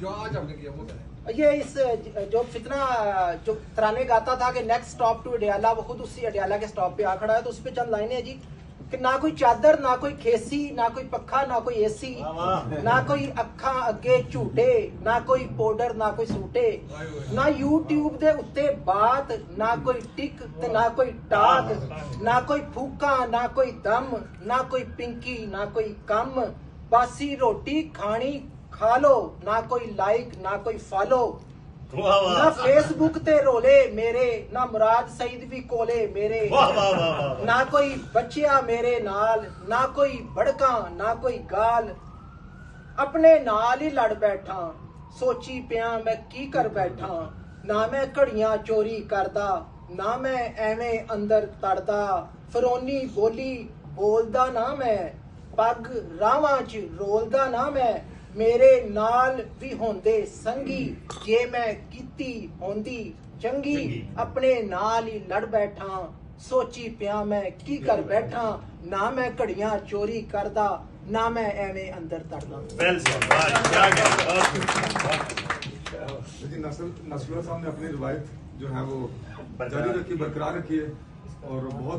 जो आज आपने किया वो क्या है? ये इस जो फितना जो तराने गाता था कि नेक्स्ट स्टॉप टू अडियाला, वो खुद उसी अडियाला के स्टॉप पे आ खड़ा है। तो उस पे चंद लाइनें हैं जी कि ना कोई चादर, ना कोई खेसी, ना कोई पखा, ना कोई एसी, ना कोई अखा अगे झूठे, ना कोई पाउडर, ना कोई सूटे, ना यूट्यूब दे उत्ते बात, ना कोई टिक ते ना कोई टाक, ना कोई फूका, ना कोई दम, ना कोई पिंकी, ना कोई कम, बासी रोटी खानी खा लो, ना कोई लाइक, ना कोई फॉलो, ना फेसबुक ते रोले मेरे, ना मुराद सईद भी कोले मेरे, ना कोई बच्चिया मेरे नाल, ना कोई भड़का, ना कोई गाल, अपने नाल ही लड़ बैठा, सोची पिया मैं की कर बैठा, ना मैं घड़ियां चोरी करदा, ना मैं एवें अंदर तड़दा, फरोनी बोली बोलदा ना मैं, पग रावां च रोलदा ना मैं, मेरे नाल भी होंदे संगी, जे मैं कीती होंदी चंगी, अपने नाल ही लड़ बैठा, सोची पिया मैं की कर बैठा, ना मैं घड़ियां चोरी करदा, ना मैं एवें अंदर तड़दा। नसरुल्लाह साहब ने अपनी रिवायत जो है वो जारी रखी, बरकरार रखी है और बहुत